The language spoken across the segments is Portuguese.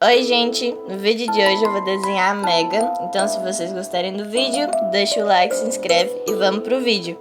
Oi gente, no vídeo de hoje eu vou desenhar a Megan, então se vocês gostarem do vídeo, deixa o like, se inscreve e vamos pro vídeo.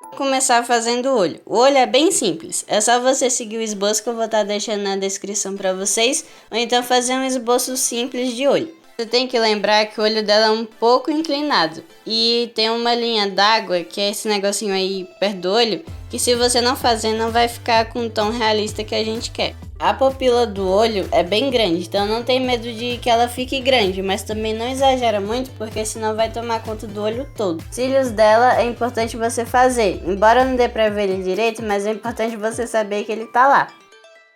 Vou começar fazendo o olho. O olho é bem simples, é só você seguir o esboço que eu vou estar deixando na descrição pra vocês, ou então fazer um esboço simples de olho. Você tem que lembrar que o olho dela é um pouco inclinado e tem uma linha d'água, que é esse negocinho aí perto do olho, que se você não fazer não vai ficar com o tom realista que a gente quer. A pupila do olho é bem grande, então não tem medo de que ela fique grande, mas também não exagera muito, porque senão vai tomar conta do olho todo. Os cílios dela é importante você fazer, embora não dê pra ver ele direito, mas é importante você saber que ele tá lá.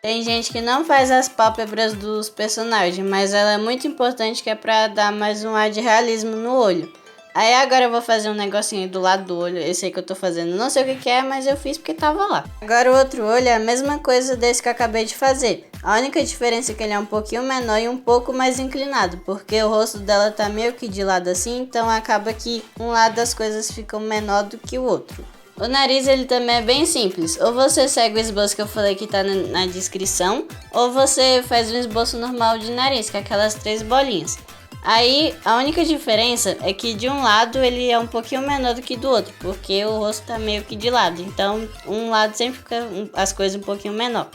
Tem gente que não faz as pálpebras dos personagens, mas ela é muito importante, que é pra dar mais um ar de realismo no olho. Aí agora eu vou fazer um negocinho aí do lado do olho, esse aí que eu tô fazendo, não sei o que é, mas eu fiz porque tava lá. Agora o outro olho é a mesma coisa desse que eu acabei de fazer. A única diferença é que ele é um pouquinho menor e um pouco mais inclinado, porque o rosto dela tá meio que de lado assim, então acaba que um lado das coisas fica menor do que o outro. O nariz ele também é bem simples, ou você segue o esboço que eu falei que tá na descrição, ou você faz um esboço normal de nariz, que é aquelas 3 bolinhas. Aí a única diferença é que de um lado ele é um pouquinho menor do que do outro, porque o rosto tá meio que de lado, então um lado sempre fica as coisas um pouquinho menor.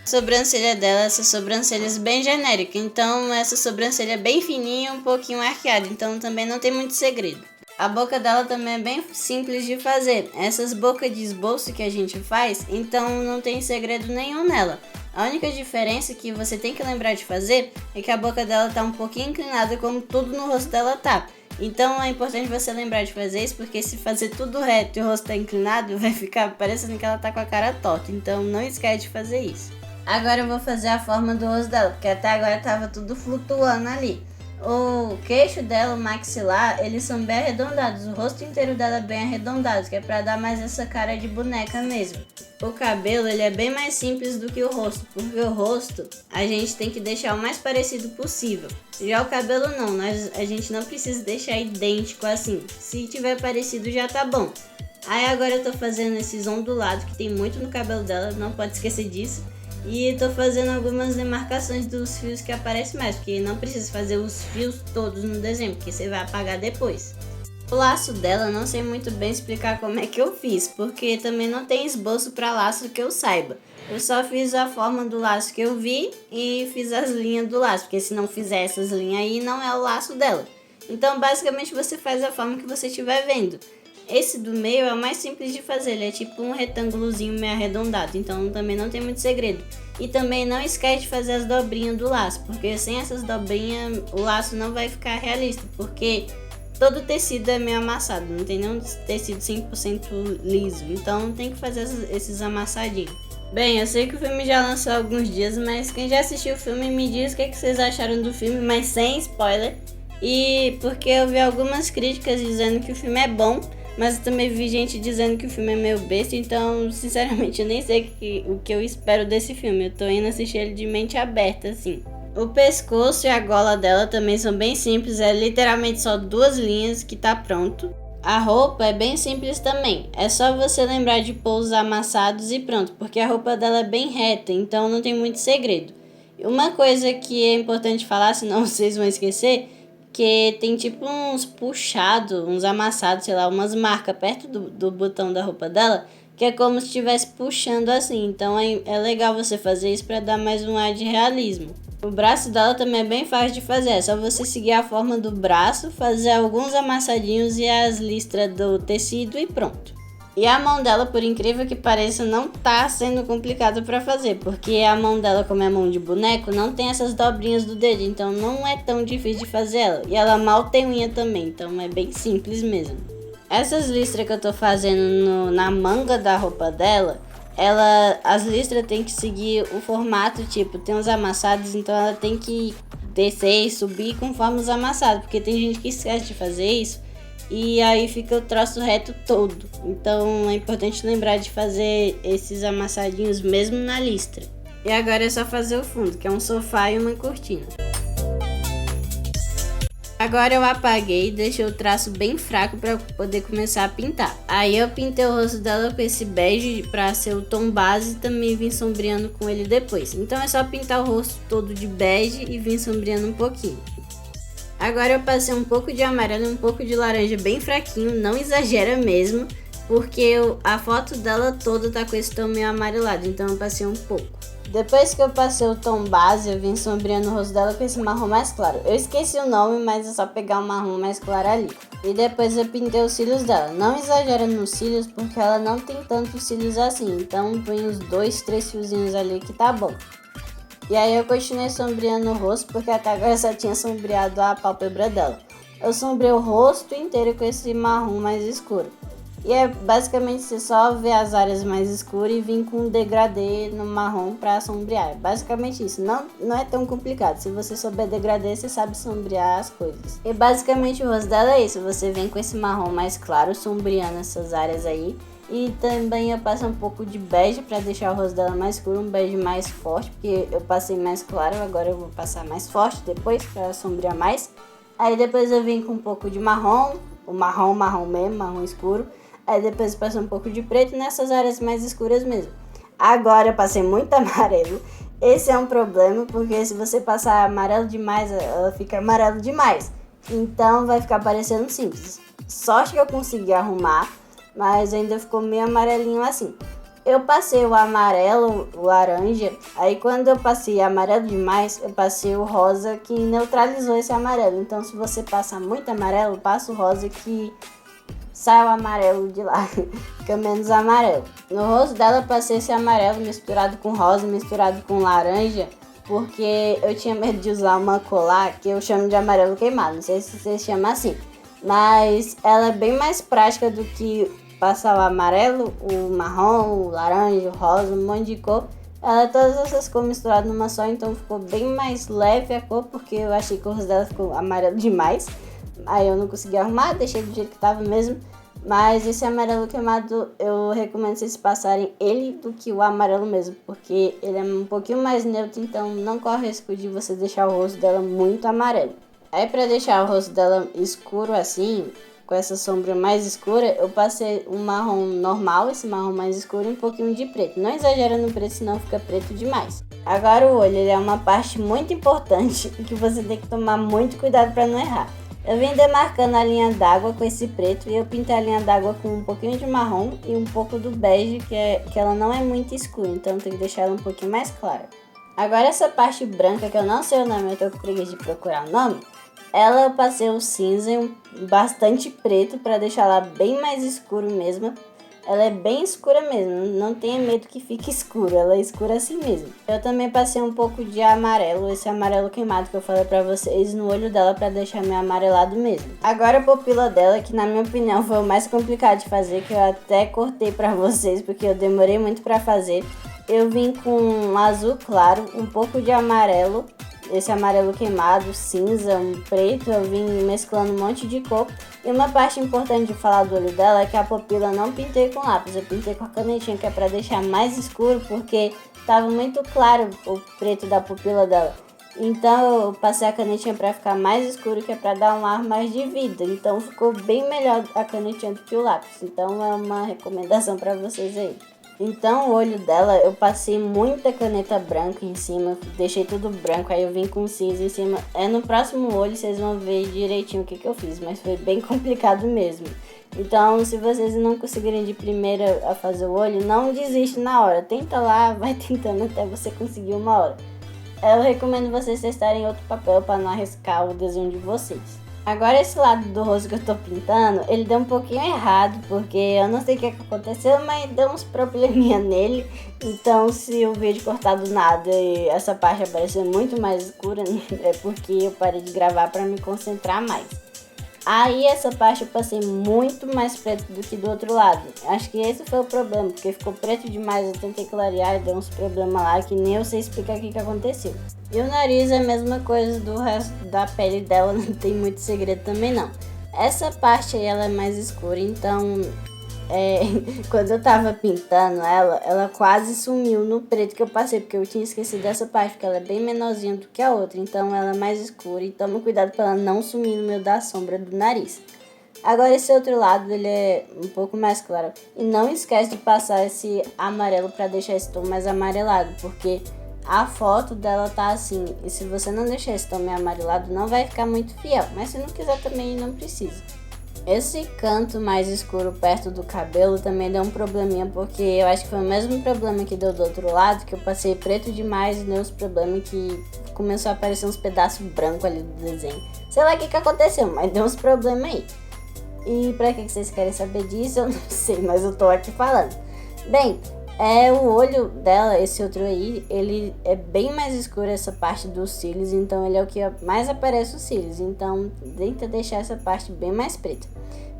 A sobrancelha dela, essa sobrancelha bem genérica, então essa sobrancelha é bem fininha, um pouquinho arqueada, então também não tem muito segredo. A boca dela também é bem simples de fazer, essas bocas de esboço que a gente faz, então não tem segredo nenhum nela. A única diferença que você tem que lembrar de fazer é que a boca dela tá um pouquinho inclinada, como tudo no rosto dela tá. Então é importante você lembrar de fazer isso, porque se fazer tudo reto e o rosto tá inclinado, vai ficar parecendo que ela tá com a cara torta. Então não esquece de fazer isso. Agora eu vou fazer a forma do rosto dela, porque até agora tava tudo flutuando ali. O queixo dela, o maxilar, eles são bem arredondados. O rosto inteiro dela é bem arredondado, que é pra dar mais essa cara de boneca mesmo. O cabelo, ele é bem mais simples do que o rosto, porque o rosto a gente tem que deixar o mais parecido possível. Já o cabelo não, a gente não precisa deixar idêntico assim. Se tiver parecido já tá bom. Aí agora eu tô fazendo esses ondulados, que tem muito no cabelo dela, não pode esquecer disso. E tô fazendo algumas demarcações dos fios que aparecem mais, porque não precisa fazer os fios todos no desenho, porque você vai apagar depois. O laço dela, não sei muito bem explicar como é que eu fiz, porque também não tem esboço para laço que eu saiba. Eu só fiz a forma do laço que eu vi e fiz as linhas do laço, porque se não fizer essas linhas aí, não é o laço dela. Então basicamente você faz a forma que você estiver vendo. Esse do meio é o mais simples de fazer, ele é tipo um retângulozinho meio arredondado, então também não tem muito segredo. E também não esquece de fazer as dobrinhas do laço, porque sem essas dobrinhas o laço não vai ficar realista, porque todo tecido é meio amassado, não tem nenhum tecido 100% liso, então tem que fazer esses amassadinhos. Bem, eu sei que o filme já lançou há alguns dias, mas quem já assistiu o filme me diz o que vocês acharam do filme, mas sem spoiler. E porque eu vi algumas críticas dizendo que o filme é bom, mas eu também vi gente dizendo que o filme é meio besta, então sinceramente eu nem sei o que eu espero desse filme. Eu tô indo assistir ele de mente aberta, assim. O pescoço e a gola dela também são bem simples, é literalmente só 2 linhas que tá pronto. A roupa é bem simples também, é só você lembrar de pôr os amassados e pronto, porque a roupa dela é bem reta, então não tem muito segredo. Uma coisa que é importante falar, senão vocês vão esquecer, que tem tipo uns puxados, uns amassados, sei lá, umas marcas perto do botão da roupa dela, que é como se estivesse puxando assim, então é legal você fazer isso para dar mais um ar de realismo. O braço dela também é bem fácil de fazer, é só você seguir a forma do braço, fazer alguns amassadinhos e as listras do tecido e pronto. E a mão dela, por incrível que pareça, não tá sendo complicado para fazer, porque a mão dela, como é mão de boneco, não tem essas dobrinhas do dedo, então não é tão difícil de fazer ela. E ela mal tem unha também, então é bem simples mesmo. Essas listras que eu tô fazendo na manga da roupa dela, as listras tem que seguir o formato, tipo, tem uns amassados, então ela tem que descer e subir conforme os amassados, porque tem gente que esquece de fazer isso. E aí fica o troço reto todo. Então é importante lembrar de fazer esses amassadinhos mesmo na listra. E agora é só fazer o fundo, que é um sofá e uma cortina. Agora eu apaguei e deixei o traço bem fraco para poder começar a pintar. Aí eu pintei o rosto dela com esse bege para ser o tom base e também vim sombreando com ele depois. Então é só pintar o rosto todo de bege e vim sombreando um pouquinho. Agora eu passei um pouco de amarelo e um pouco de laranja bem fraquinho, não exagera mesmo, porque a foto dela toda tá com esse tom meio amarelado, então eu passei um pouco. Depois que eu passei o tom base, eu vim sombreando o rosto dela com esse marrom mais claro. Eu esqueci o nome, mas é só pegar o marrom mais claro ali. E depois eu pintei os cílios dela. Não exagera nos cílios, porque ela não tem tantos cílios assim. Então põe uns 2, 3 fiozinhos ali que tá bom. E aí eu continuei sombreando o rosto, porque até agora eu só tinha sombreado a pálpebra dela. Eu sombrei o rosto inteiro com esse marrom mais escuro. E é basicamente você só ver as áreas mais escuras e vir com um degradê no marrom para sombrear. Basicamente isso, não é tão complicado. Se você souber degradê, você sabe sombrear as coisas. E basicamente o rosto dela é isso, você vem com esse marrom mais claro, sombreando essas áreas aí. E também eu passo um pouco de bege para deixar o rosto dela mais escuro, um bege mais forte, porque eu passei mais claro, agora eu vou passar mais forte depois para sombrear mais. Aí depois eu vim com um pouco de marrom, o marrom mesmo, marrom escuro. Aí depois eu passei um pouco de preto nessas áreas mais escuras mesmo. Agora eu passei muito amarelo. Esse é um problema, porque se você passar amarelo demais, ela fica amarelo demais. Então vai ficar parecendo simples. Sorte que eu consegui arrumar, mas ainda ficou meio amarelinho assim. Eu passei o amarelo, o laranja, aí quando eu passei amarelo demais, eu passei o rosa que neutralizou esse amarelo. Então se você passa muito amarelo, passa o rosa que sai o amarelo de lá, fica menos amarelo. No rosto dela eu passei esse amarelo misturado com rosa, misturado com laranja, porque eu tinha medo de usar uma colar que eu chamo de amarelo queimado, não sei se vocês chamam assim. Mas ela é bem mais prática do que passar o amarelo, o marrom, o laranja, o rosa, um monte de cor. Ela é todas essas cores misturadas numa só, então ficou bem mais leve a cor, porque eu achei que o rosto dela ficou amarelo demais. Aí eu não consegui arrumar, deixei do jeito que tava mesmo. Mas esse amarelo queimado eu recomendo vocês passarem ele do que o amarelo mesmo, porque ele é um pouquinho mais neutro, então não corre risco de você deixar o rosto dela muito amarelo. Aí pra deixar o rosto dela escuro assim, com essa sombra mais escura, eu passei um marrom normal, esse marrom mais escuro e um pouquinho de preto. Não exagera no preto, senão fica preto demais. Agora o olho, ele é uma parte muito importante que você tem que tomar muito cuidado para não errar. Eu vim demarcando a linha d'água com esse preto e eu pintei a linha d'água com um pouquinho de marrom e um pouco do bege, que ela não é muito escura, então tem que deixar ela um pouquinho mais clara. Agora essa parte branca, que eu não sei o nome, eu tô com preguiça de procurar o nome, ela eu passei o cinza e bastante preto para deixar ela bem mais escuro mesmo. Ela é bem escura mesmo, não tenha medo que fique escuro, ela é escura assim mesmo. Eu também passei um pouco de amarelo, esse amarelo queimado que eu falei pra vocês, no olho dela pra deixar meio amarelado mesmo. Agora a pupila dela, que na minha opinião foi o mais complicado de fazer, que eu até cortei pra vocês, porque eu demorei muito pra fazer. Eu vim com um azul claro, um pouco de amarelo, esse amarelo queimado, cinza, um preto, eu vim mesclando um monte de cor. E uma parte importante de falar do olho dela é que a pupila eu não pintei com lápis, eu pintei com a canetinha, que é pra deixar mais escuro, porque tava muito claro o preto da pupila dela. Então eu passei a canetinha pra ficar mais escuro, que é pra dar um ar mais de vida. Então ficou bem melhor a canetinha do que o lápis. Então é uma recomendação pra vocês aí. Então o olho dela, eu passei muita caneta branca em cima, deixei tudo branco, aí eu vim com cinza em cima. No próximo olho vocês vão ver direitinho o que eu fiz, mas foi bem complicado mesmo. Então se vocês não conseguirem de primeira a fazer o olho, não desiste na hora, tenta lá, vai tentando até você conseguir uma hora. Eu recomendo vocês testarem outro papel para não arriscar o desenho de vocês. Agora esse lado do rosto que eu tô pintando, ele deu um pouquinho errado, porque eu não sei o que aconteceu, mas deu uns probleminha nele. Então se o vídeo cortar do nada e essa parte aparecer muito mais escura, é porque eu parei de gravar para me concentrar mais. Aí essa parte eu passei muito mais preto do que do outro lado. Acho que esse foi o problema, porque ficou preto demais, eu tentei clarear e deu uns problemas lá que nem eu sei explicar o que aconteceu. E o nariz é a mesma coisa do resto da pele dela, não tem muito segredo também não. Essa parte aí ela é mais escura, então quando eu tava pintando ela quase sumiu no preto que eu passei, porque eu tinha esquecido dessa parte, porque ela é bem menorzinha do que a outra, então ela é mais escura, e toma cuidado pra ela não sumir no meio da sombra do nariz. Agora esse outro lado, ele é um pouco mais claro. E não esquece de passar esse amarelo pra deixar esse tom mais amarelado, porque a foto dela tá assim, e se você não deixar esse tom meio amarelado, não vai ficar muito fiel, mas se não quiser também não precisa. Esse canto mais escuro perto do cabelo também deu um probleminha, porque eu acho que foi o mesmo problema que deu do outro lado, que eu passei preto demais e deu uns problemas que começou a aparecer uns pedaços brancos ali do desenho. Sei lá o que aconteceu, mas deu uns problemas aí. E pra que vocês querem saber disso, eu não sei, mas eu tô aqui falando. Bem, o olho dela, esse outro aí, ele é bem mais escuro essa parte dos cílios, então ele é o que mais aparece os cílios, então tenta deixar essa parte bem mais preta.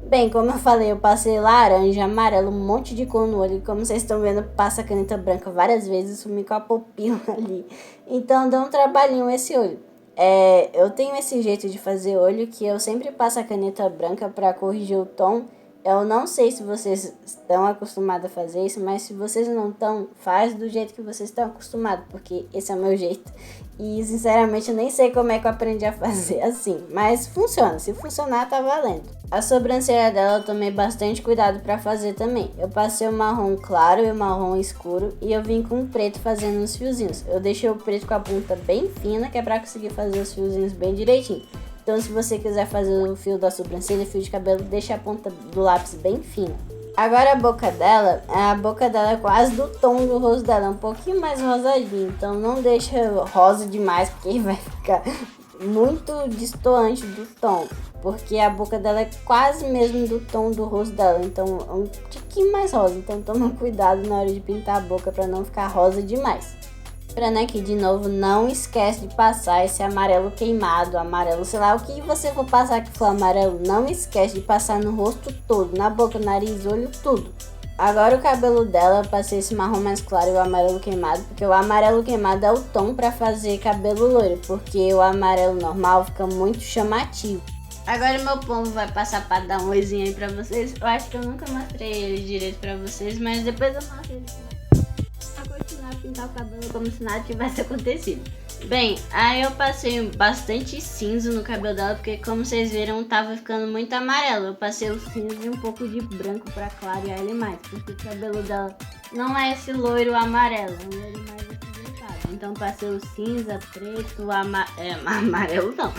Bem, como eu falei, eu passei laranja, amarelo, um monte de cor no olho, e como vocês estão vendo, passa a caneta branca várias vezes, sumi com a pupila ali, então deu um trabalhinho esse olho. Eu tenho esse jeito de fazer olho que eu sempre passo a caneta branca para corrigir o tom. Eu não sei se vocês estão acostumados a fazer isso, mas se vocês não estão, faz do jeito que vocês estão acostumados, porque esse é o meu jeito. E sinceramente eu nem sei como é que eu aprendi a fazer assim, mas funciona, se funcionar tá valendo. A sobrancelha dela eu tomei bastante cuidado para fazer também. Eu passei o marrom claro e o marrom escuro e eu vim com o preto fazendo os fiozinhos. Eu deixei o preto com a ponta bem fina, que é para conseguir fazer os fiozinhos bem direitinho. Então se você quiser fazer o fio da sobrancelha, fio de cabelo, deixa a ponta do lápis bem fina. Agora a boca dela é quase do tom do rosto dela, é um pouquinho mais rosadinho, então não deixa rosa demais, porque vai ficar muito destoante do tom, porque a boca dela é quase mesmo do tom do rosto dela, então é um tiquinho mais rosa, então toma cuidado na hora de pintar a boca para não ficar rosa demais. Lembrando aqui de novo, não esquece de passar esse amarelo queimado, amarelo, sei lá, o que você for passar que for amarelo, não esquece de passar no rosto todo, na boca, nariz, olho, tudo. Agora o cabelo dela, eu passei esse marrom mais claro e o amarelo queimado, porque o amarelo queimado é o tom pra fazer cabelo loiro, porque o amarelo normal fica muito chamativo. Agora meu pombo vai passar pra dar um oizinho aí pra vocês. Eu acho que eu nunca mostrei ele direito pra vocês, mas depois eu mostro ele pra continuar a pintar o cabelo como se nada tivesse acontecido. Bem, aí eu passei bastante cinza no cabelo dela, porque como vocês viram, tava ficando muito amarelo. Eu passei o cinza e um pouco de branco pra clarear ele mais, porque o cabelo dela não é esse loiro amarelo, é um loiro mais acinzentado. Então passei o cinza, preto, amarelo não.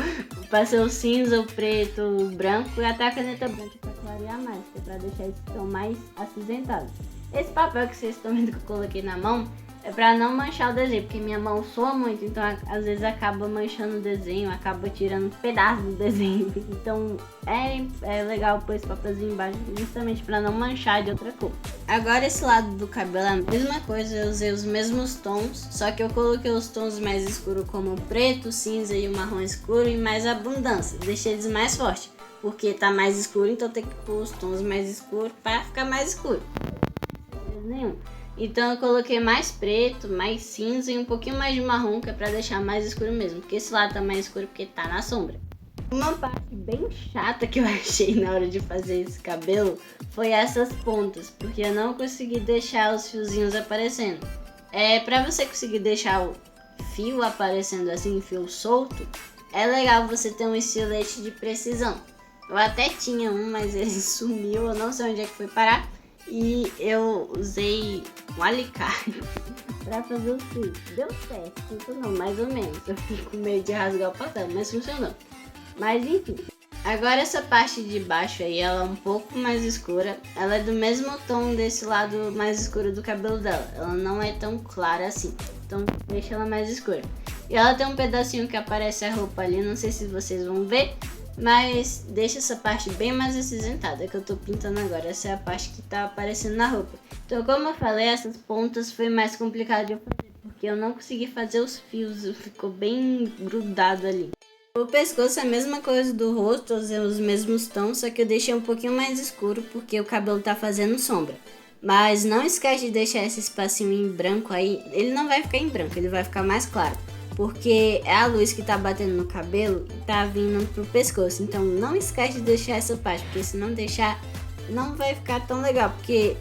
Passei o cinza, o preto, o branco e até a caneta branca pra clarear mais, que é pra deixar esse tom mais acinzentado. Esse papel que vocês estão vendo que eu coloquei na mão é pra não manchar o desenho, porque minha mão soa muito, então às vezes acaba manchando o desenho, acaba tirando um pedaço do desenho. Então é legal pôr esse papelzinho embaixo justamente pra não manchar de outra cor. Agora esse lado do cabelo é a mesma coisa, eu usei os mesmos tons, só que eu coloquei os tons mais escuros como o preto, o cinza e o marrom escuro e mais abundância, deixei eles mais fortes, porque tá mais escuro, então tem que pôr os tons mais escuros pra ficar mais escuro. Nenhum. Então eu coloquei mais preto, mais cinza e um pouquinho mais de marrom, que é pra deixar mais escuro mesmo, porque esse lado tá mais escuro porque tá na sombra. Uma parte bem chata que eu achei na hora de fazer esse cabelo foi essas pontas, porque eu não consegui deixar os fiozinhos aparecendo. Pra você conseguir deixar o fio aparecendo assim, fio solto, é legal você ter um estilete de precisão. Eu até tinha um, mas ele sumiu, eu não sei onde é que foi parar. E eu usei um alicate pra fazer o fio. Deu certo, funcionou mais ou menos. Eu fiquei com medo de rasgar o papel, mas funcionou. Mas enfim. Agora essa parte de baixo aí, ela é um pouco mais escura. Ela é do mesmo tom desse lado mais escuro do cabelo dela. Ela não é tão clara assim. Então deixa ela mais escura. E ela tem um pedacinho que aparece a roupa ali. Não sei se vocês vão ver. Mas deixa essa parte bem mais acinzentada que eu tô pintando agora. Essa é a parte que tá aparecendo na roupa. Então, como eu falei, essas pontas foi mais complicado de eu fazer, porque eu não consegui fazer os fios, ficou bem grudado ali. O pescoço é a mesma coisa do rosto, usei os mesmos tons, só que eu deixei um pouquinho mais escuro porque o cabelo tá fazendo sombra. Mas não esquece de deixar esse espacinho em branco aí, ele não vai ficar em branco, ele vai ficar mais claro. Porque é a luz que tá batendo no cabelo e tá vindo pro pescoço. Então não esquece de deixar essa parte, porque se não deixar, não vai ficar tão legal, porque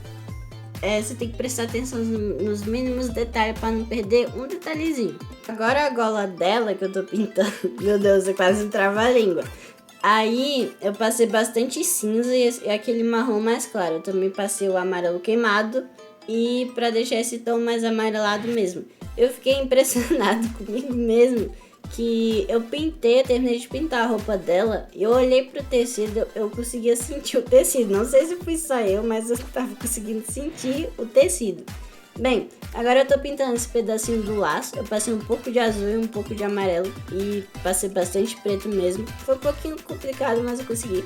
você tem que prestar atenção nos mínimos detalhes para não perder um detalhezinho. Agora a gola dela que eu tô pintando, meu Deus, eu quase trava a língua. Aí eu passei bastante cinza e aquele marrom mais claro. Eu também passei o amarelo queimado e para deixar esse tom mais amarelado mesmo. Eu fiquei impressionado comigo mesmo que eu terminei de pintar a roupa dela e eu olhei pro tecido, eu conseguia sentir o tecido. Não sei se fui só eu, mas eu tava conseguindo sentir o tecido. Bem, agora eu tô pintando esse pedacinho do laço. Eu passei um pouco de azul e um pouco de amarelo e passei bastante preto mesmo. Foi um pouquinho complicado, mas eu consegui.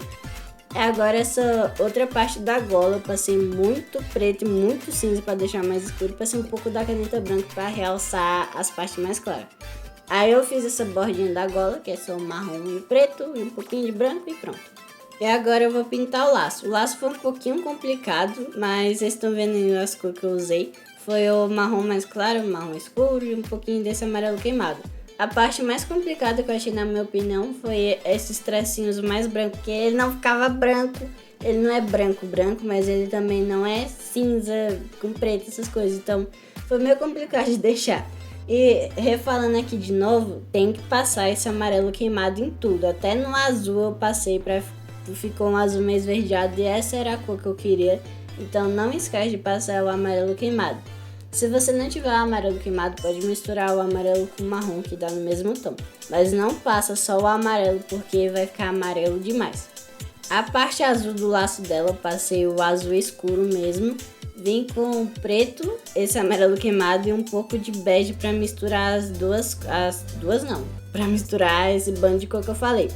Agora essa outra parte da gola eu passei muito preto e muito cinza para deixar mais escuro. Passei um pouco da caneta branca para realçar as partes mais claras. Aí eu fiz essa bordinha da gola, que é só marrom e preto e um pouquinho de branco e pronto. E agora eu vou pintar o laço. O laço foi um pouquinho complicado, mas vocês estão vendo aí as cores que eu usei. Foi o marrom mais claro, o marrom escuro e um pouquinho desse amarelo queimado. A parte mais complicada que eu achei, na minha opinião, foi esses tracinhos mais brancos, porque ele não ficava branco. Ele não é branco, mas ele também não é cinza com preto, essas coisas. Então foi meio complicado de deixar. E refalando aqui de novo, tem que passar esse amarelo queimado em tudo. Até no azul eu passei, ficou um azul meio esverdeado e essa era a cor que eu queria. Então não esquece de passar o amarelo queimado. Se você não tiver o amarelo queimado, pode misturar o amarelo com o marrom que dá no mesmo tom. Mas não passa só o amarelo porque vai ficar amarelo demais. A parte azul do laço dela, eu passei o azul escuro mesmo. Vim com preto, esse amarelo queimado e um pouco de bege para misturar para misturar esse bando de cor que eu falei.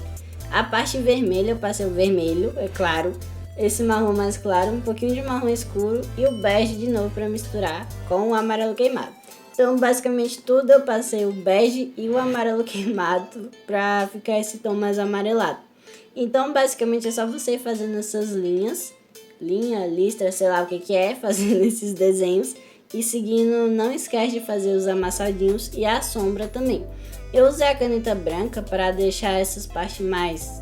A parte vermelha eu passei o vermelho, é claro, esse marrom mais claro, um pouquinho de marrom escuro e o bege de novo para misturar com o amarelo queimado. Então basicamente tudo eu passei o bege e o amarelo queimado para ficar esse tom mais amarelado. Então basicamente é só você ir fazendo essas listra, sei lá o que é, fazendo esses desenhos e seguindo, não esquece de fazer os amassadinhos e a sombra também. Eu usei a caneta branca para deixar essas partes mais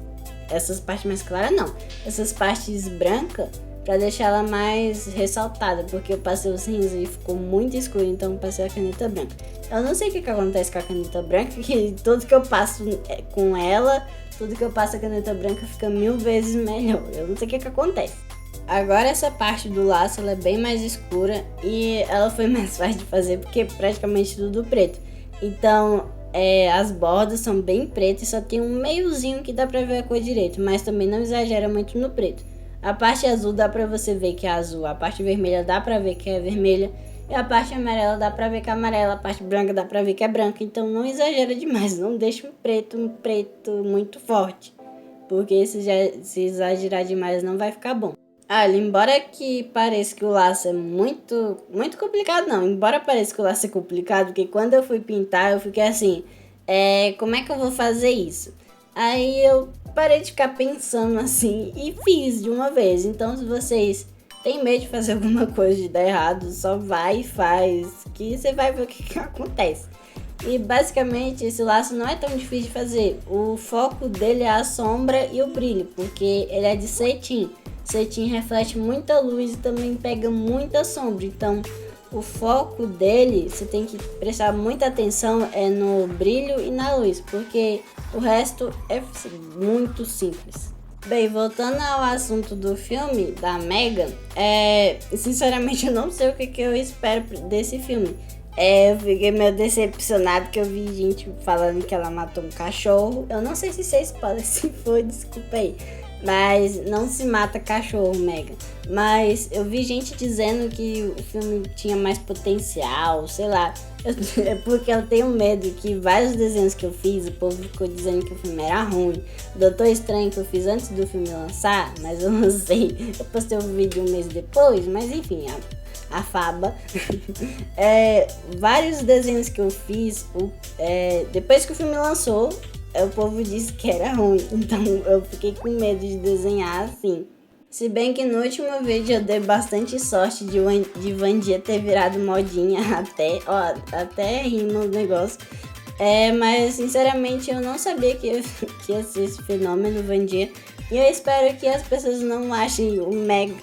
claras não, essas partes brancas para deixar ela mais ressaltada, porque eu passei o cinza e ficou muito escuro, então eu passei a caneta branca. Eu não sei o que acontece com a caneta branca, que tudo que eu passo com ela, tudo que eu passo a caneta branca fica 1000 vezes melhor, eu não sei o que acontece. Agora essa parte do laço ela é bem mais escura e ela foi mais fácil de fazer porque é praticamente tudo preto. Então as bordas são bem pretas e só tem um meiozinho que dá pra ver a cor direito, mas também não exagera muito no preto. A parte azul dá pra você ver que é azul, a parte vermelha dá pra ver que é vermelha e a parte amarela dá pra ver que é amarela, a parte branca dá pra ver que é branca. Então não exagera demais, não deixa um preto muito forte, porque se exagerar demais não vai ficar bom. Olha, embora que pareça que o laço é muito complicado, não. Embora pareça que o laço é complicado, porque quando eu fui pintar, eu fiquei assim, como é que eu vou fazer isso? Aí eu parei de ficar pensando assim e fiz de uma vez. Então, se vocês têm medo de fazer alguma coisa de dar errado, só vai e faz, que você vai ver o que acontece. E basicamente esse laço não é tão difícil de fazer. O foco dele é a sombra e o brilho, porque ele é de cetim. Cetim reflete muita luz e também pega muita sombra. Então o foco dele, você tem que prestar muita atenção no brilho e na luz, porque o resto é muito simples. Bem, voltando ao assunto do filme da Megan, sinceramente eu não sei o que eu espero desse filme. Eu fiquei meio decepcionado que eu vi gente falando que ela matou um cachorro. Eu não sei se vocês podem, se for, desculpa aí. Mas não se mata cachorro, Megan. Mas eu vi gente dizendo que o filme tinha mais potencial, sei lá. É porque eu tenho medo que vários desenhos que eu fiz, o povo ficou dizendo que o filme era ruim. Doutor Estranho que eu fiz antes do filme lançar, mas eu não sei. Eu postei um vídeo um mês depois, mas enfim, a faba. Vários desenhos que eu fiz, depois que o filme lançou, o povo disse que era ruim, então eu fiquei com medo de desenhar assim. Se bem que no último vídeo eu dei bastante sorte de Vandia ter virado modinha, até rima o negócio. Mas sinceramente eu não sabia que ia ser esse fenômeno Vandia, E eu espero que as pessoas não achem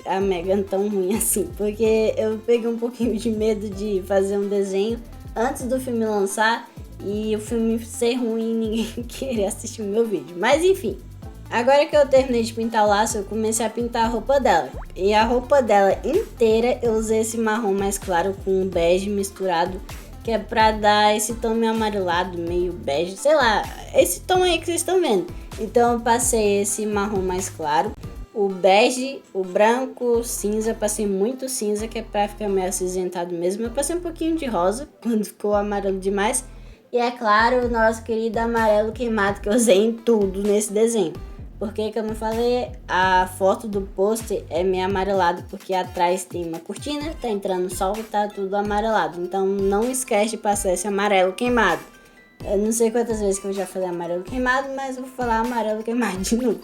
a Megan tão ruim assim, porque eu peguei um pouquinho de medo de fazer um desenho antes do filme lançar e o filme ser ruim e ninguém querer assistir o meu vídeo. Mas enfim, agora que eu terminei de pintar o laço, eu comecei a pintar a roupa dela. E a roupa dela inteira eu usei esse marrom mais claro com um bege misturado, que é pra dar esse tom meio amarelado, meio bege, sei lá, esse tom aí que vocês estão vendo. Então eu passei esse marrom mais claro, o bege, o branco, o cinza, passei muito cinza, que é pra ficar meio acinzentado mesmo. Eu passei um pouquinho de rosa, quando ficou amarelo demais. E é claro, o nosso querido amarelo queimado, que eu usei em tudo nesse desenho. Porque, como eu falei, a foto do pôster é meio amarelado, porque atrás tem uma cortina, tá entrando sol e tá tudo amarelado. Então não esquece de passar esse amarelo queimado. Eu não sei quantas vezes que eu já falei amarelo queimado, mas eu vou falar amarelo queimado de novo.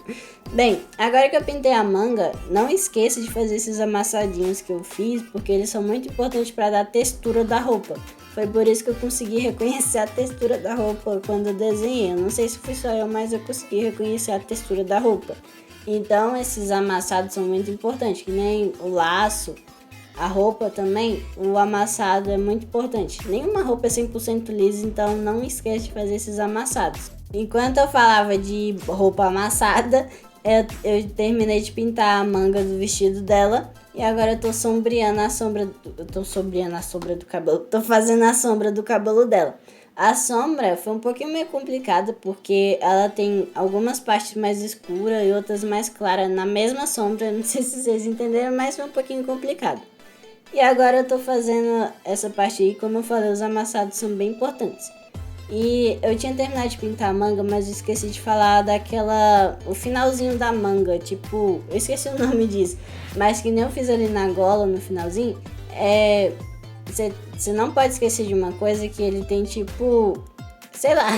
Bem, agora que eu pintei a manga, não esqueça de fazer esses amassadinhos que eu fiz, porque eles são muito importantes para dar textura da roupa. Foi por isso que eu consegui reconhecer a textura da roupa quando eu desenhei. Eu não sei se fui só eu, mas eu consegui reconhecer a textura da roupa. Então esses amassados são muito importantes, que nem o laço, a roupa também, o amassado é muito importante. Nenhuma roupa é 100% lisa, então não esqueça de fazer esses amassados. Enquanto eu falava de roupa amassada, eu terminei de pintar a manga do vestido dela. E agora eu tô sombreando a sombra do cabelo. Tô fazendo a sombra do cabelo dela. A sombra foi um pouquinho meio complicada, porque ela tem algumas partes mais escuras e outras mais claras na mesma sombra. Não sei se vocês entenderam, mas foi um pouquinho complicado. E agora eu tô fazendo essa parte aí, como eu falei, os amassados são bem importantes. E eu tinha terminado de pintar a manga, mas eu esqueci de falar o finalzinho da manga, tipo, eu esqueci o nome disso, mas que nem eu fiz ali na gola, no finalzinho, você não pode esquecer de uma coisa, que ele tem tipo, sei lá,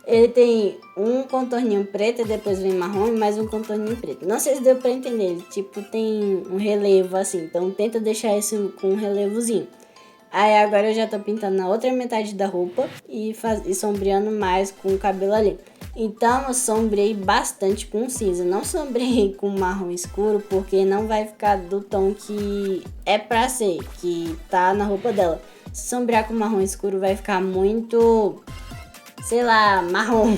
ele tem um contorninho preto e depois vem marrom e mais um contorninho preto. Não sei se deu pra entender, ele tipo tem um relevo assim, então tenta deixar isso com um relevozinho. Aí agora eu já tô pintando na outra metade da roupa e sombreando mais com o cabelo ali. Então eu sombrei bastante com cinza, não sombrei com marrom escuro, porque não vai ficar do tom que é pra ser, que tá na roupa dela. Se sombrear com marrom escuro vai ficar muito, sei lá, marrom.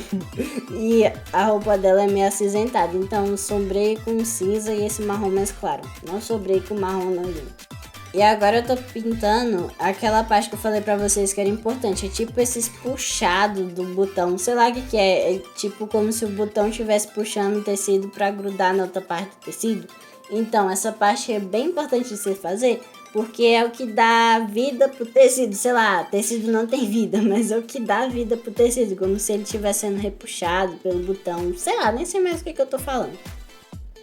E a roupa dela é meio acinzentada, então eu sombrei com cinza e esse marrom mais claro. Não sombrei com marrom não, gente. E agora eu tô pintando aquela parte que eu falei pra vocês que era importante. É tipo esses puxados do botão. Sei lá o que é. É tipo como se o botão estivesse puxando o tecido pra grudar na outra parte do tecido. Então essa parte é bem importante de você fazer, porque é o que dá vida pro tecido. Sei lá, tecido não tem vida, mas é o que dá vida pro tecido. Como se ele estivesse sendo repuxado pelo botão. Sei lá, nem sei mais o que eu tô falando.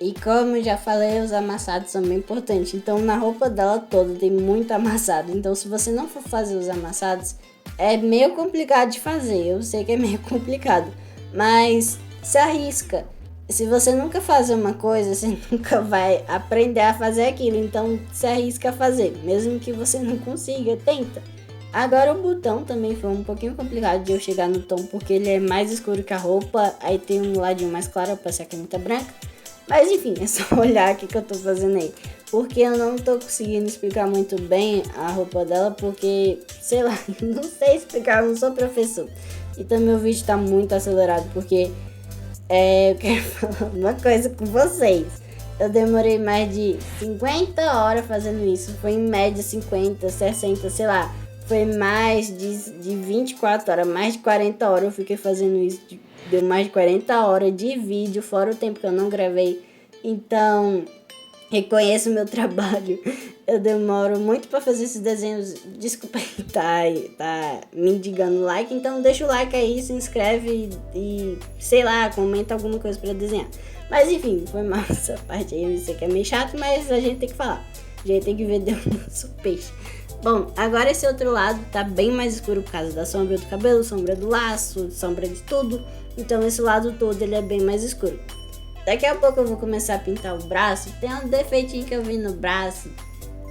E como eu já falei, os amassados são bem importantes. Então na roupa dela toda tem muito amassado. Então se você não for fazer os amassados, é meio complicado de fazer. Eu sei que é meio complicado, mas se arrisca. Se você nunca fazer uma coisa, você nunca vai aprender a fazer aquilo. Então se arrisca a fazer, mesmo que você não consiga, tenta. Agora o botão também foi um pouquinho complicado de eu chegar no tom, porque ele é mais escuro que a roupa. Aí tem um ladinho mais claro, eu passei a caneta branca. Mas enfim, é só olhar o que eu tô fazendo aí. Porque eu não tô conseguindo explicar muito bem a roupa dela, porque, sei lá, não sei explicar, eu não sou professor. Então meu vídeo tá muito acelerado, porque eu quero falar uma coisa com vocês. Eu demorei mais de 50 horas fazendo isso. Foi em média 50, 60, sei lá. Foi mais de 24 horas, mais de 40 horas eu fiquei fazendo isso. Deu mais de 40 horas de vídeo, fora o tempo que eu não gravei. Então, reconheço o meu trabalho. Eu demoro muito pra fazer esses desenhos. Desculpa aí, tá me indicando like. Então deixa o like aí, se inscreve e sei lá, comenta alguma coisa pra desenhar. Mas enfim, foi mal essa parte aí. Eu sei que é meio chato, mas a gente tem que falar. A gente tem que vender o nosso peixe. Bom, agora esse outro lado tá bem mais escuro por causa da sombra do cabelo, sombra do laço, sombra de tudo. Então esse lado todo ele é bem mais escuro. Daqui a pouco eu vou começar a pintar o braço. Tem um defeitinho que eu vi no braço,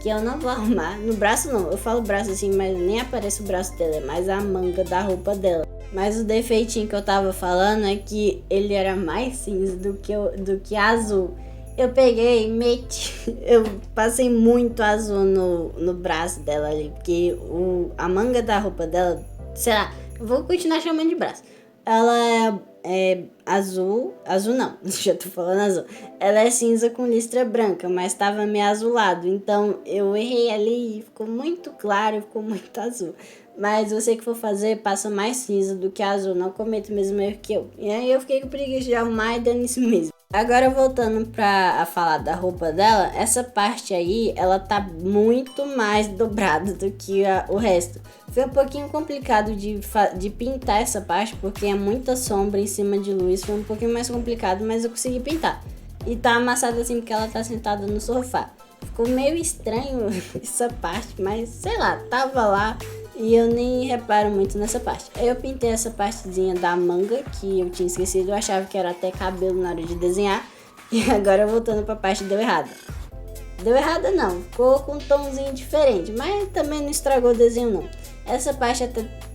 que eu não vou arrumar. No braço não, eu falo braço assim, mas nem aparece o braço dela, é mais a manga da roupa dela. Mas o defeitinho que eu tava falando é que ele era mais cinza do que azul. Eu peguei, eu passei muito azul no braço dela ali, porque a manga da roupa dela, sei lá, eu vou continuar chamando de braço. Ela é azul não, já tô falando azul. Ela é cinza com listra branca, mas tava meio azulado, então eu errei ali e ficou muito claro, ficou muito azul. Mas você que for fazer, passa mais cinza do que azul, não cometa o mesmo erro que eu. E aí eu fiquei com preguiça de arrumar e dando isso mesmo. Agora voltando a falar da roupa dela, essa parte aí, ela tá muito mais dobrada do que o resto. Foi um pouquinho complicado de pintar essa parte, porque é muita sombra em cima de luz, foi um pouquinho mais complicado, mas eu consegui pintar. E tá amassada assim porque ela tá sentada no sofá. Ficou meio estranho essa parte, mas sei lá, tava lá. E eu nem reparo muito nessa parte. Aí eu pintei essa partezinha da manga, que eu tinha esquecido. Eu achava que era até cabelo na hora de desenhar. E agora voltando pra parte, deu errado. Deu errado não, ficou com um tomzinho diferente. Mas também não estragou o desenho não. Essa parte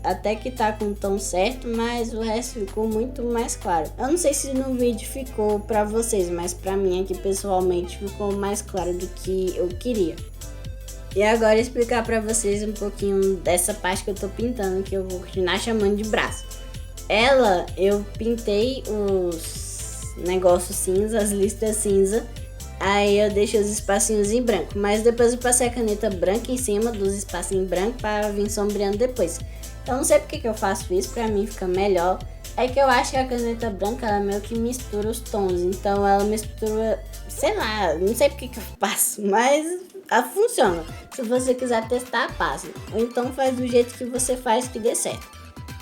até que tá com o tom certo, mas o resto ficou muito mais claro. Eu não sei se no vídeo ficou pra vocês, mas pra mim aqui pessoalmente ficou mais claro do que eu queria. E agora explicar pra vocês um pouquinho dessa parte que eu tô pintando, que eu vou continuar chamando de braço. Eu pintei os negócios cinza, as listas cinza, aí eu deixo os espacinhos em branco, mas depois eu passei a caneta branca em cima dos espacinhos em branco para vir sombreando depois. Eu não sei porque que eu faço isso, pra mim fica melhor. É que eu acho que a caneta branca, ela meio que mistura os tons, então ela mistura, sei lá, não sei porque que eu faço, mas ela funciona. Se você quiser testar, passa. Ou então faz do jeito que você faz que dê certo.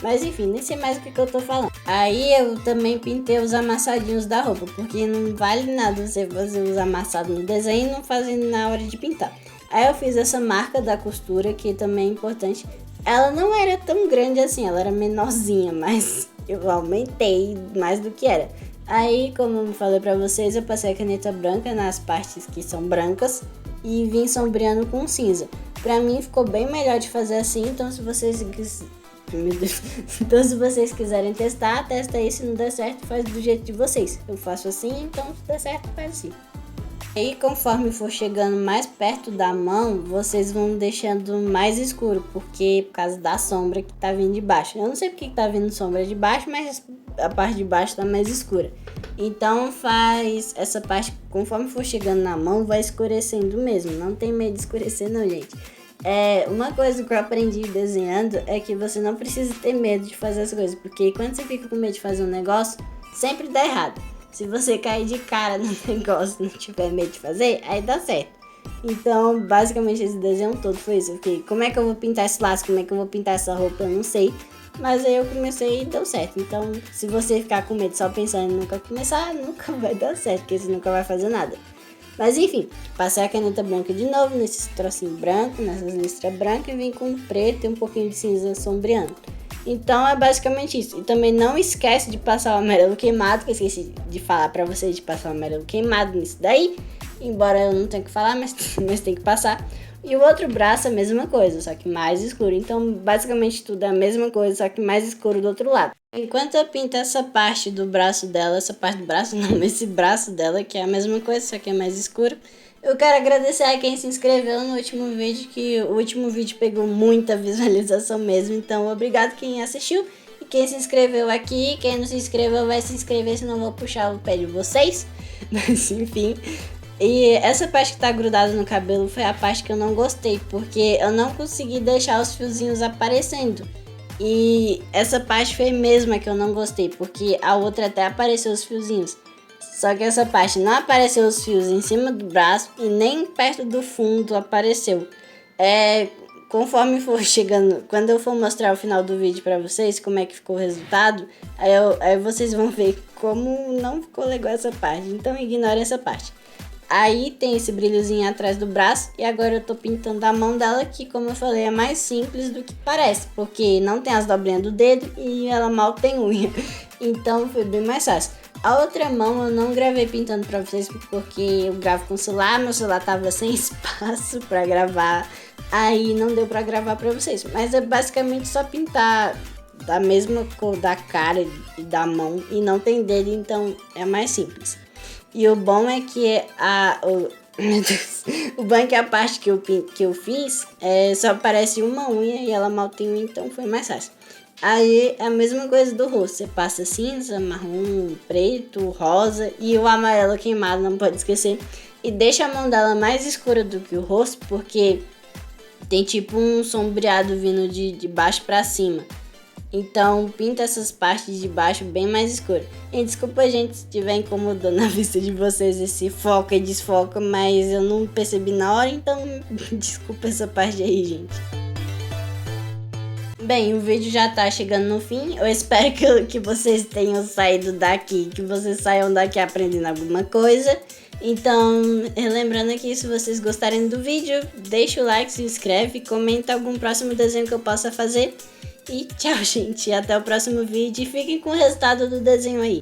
Mas enfim, nem sei mais o que eu tô falando. Aí eu também pintei os amassadinhos da roupa, porque não vale nada você fazer os amassados no desenho e não fazer na hora de pintar. Aí eu fiz essa marca da costura, que também é importante. Ela não era tão grande assim, ela era menorzinha, mas eu aumentei mais do que era. Aí, como eu falei pra vocês, eu passei a caneta branca nas partes que são brancas e vim sombreando com cinza. Pra mim ficou bem melhor de fazer assim, então se vocês quiserem testar, testa aí, se não der certo, faz do jeito de vocês. Eu faço assim, então se der certo, faz assim. E conforme for chegando mais perto da mão, vocês vão deixando mais escuro, porque por causa da sombra que tá vindo de baixo. Eu não sei porque que tá vindo sombra de baixo, mas a parte de baixo tá mais escura. Então faz essa parte, conforme for chegando na mão, vai escurecendo mesmo. Não tem medo de escurecer não, gente. Uma coisa que eu aprendi desenhando é que você não precisa ter medo de fazer as coisas, porque quando você fica com medo de fazer um negócio, sempre dá errado. Se você cair de cara no negócio e não tiver medo de fazer, aí dá certo. Então, basicamente, esse desenho todo foi isso. Eu fiquei, como é que eu vou pintar esse laço? Como é que eu vou pintar essa roupa? Eu não sei. Mas aí eu comecei e deu certo. Então, se você ficar com medo só pensando em nunca começar, nunca vai dar certo, porque você nunca vai fazer nada. Mas enfim, passei a caneta branca de novo, nesses trocinhos brancos, nessas listras brancas, e vim com preto e um pouquinho de cinza sombreando. Então é basicamente isso. E também não esquece de passar o amarelo queimado, que eu esqueci de falar pra vocês de passar o amarelo queimado nisso daí. Embora eu não tenha que falar, mas tem que passar. E o outro braço é a mesma coisa, só que mais escuro. Então basicamente tudo é a mesma coisa, só que mais escuro do outro lado. Enquanto eu pinto essa parte do braço dela, essa parte do braço não, esse braço dela, que é a mesma coisa, só que é mais escuro. Eu quero agradecer a quem se inscreveu no último vídeo, que o último vídeo pegou muita visualização mesmo. Então, obrigado quem assistiu e quem se inscreveu aqui. Quem não se inscreveu vai se inscrever, senão eu vou puxar o pé de vocês. Mas, enfim. E essa parte que tá grudada no cabelo foi a parte que eu não gostei, porque eu não consegui deixar os fiozinhos aparecendo. E essa parte foi mesmo que eu não gostei, porque a outra até apareceu os fiozinhos. Só que essa parte não apareceu os fios em cima do braço e nem perto do fundo apareceu. Conforme for chegando, quando eu for mostrar o final do vídeo pra vocês, como é que ficou o resultado, aí vocês vão ver como não ficou legal essa parte. Então ignore essa parte. Aí tem esse brilhozinho atrás do braço e agora eu tô pintando a mão dela, que como eu falei é mais simples do que parece, porque não tem as dobrinhas do dedo e ela mal tem unha. Então foi bem mais fácil. A outra mão eu não gravei pintando pra vocês porque eu gravo com o celular, meu celular tava sem espaço pra gravar, aí não deu pra gravar pra vocês. Mas é basicamente só pintar da mesma cor da cara e da mão e não tem dedo, então é mais simples. E o bom é que meu Deus, o bom é que a parte que eu fiz só parece uma unha e ela mal tem unha, então foi mais fácil. Aí é a mesma coisa do rosto, você passa cinza, marrom, preto, rosa e o amarelo queimado, não pode esquecer. E deixa a mão dela mais escura do que o rosto, porque tem tipo um sombreado vindo de baixo pra cima. Então pinta essas partes de baixo bem mais escuras. E desculpa, gente, se estiver incomodando a vista de vocês esse foca e desfoca, mas eu não percebi na hora, então desculpa essa parte aí, gente. Bem, o vídeo já tá chegando no fim. Eu espero que vocês tenham saído daqui, que vocês saiam daqui aprendendo alguma coisa. Então, lembrando aqui, se vocês gostarem do vídeo, deixa o like, se inscreve, comenta algum próximo desenho que eu possa fazer. E tchau, gente. Até o próximo vídeo e fiquem com o resultado do desenho aí.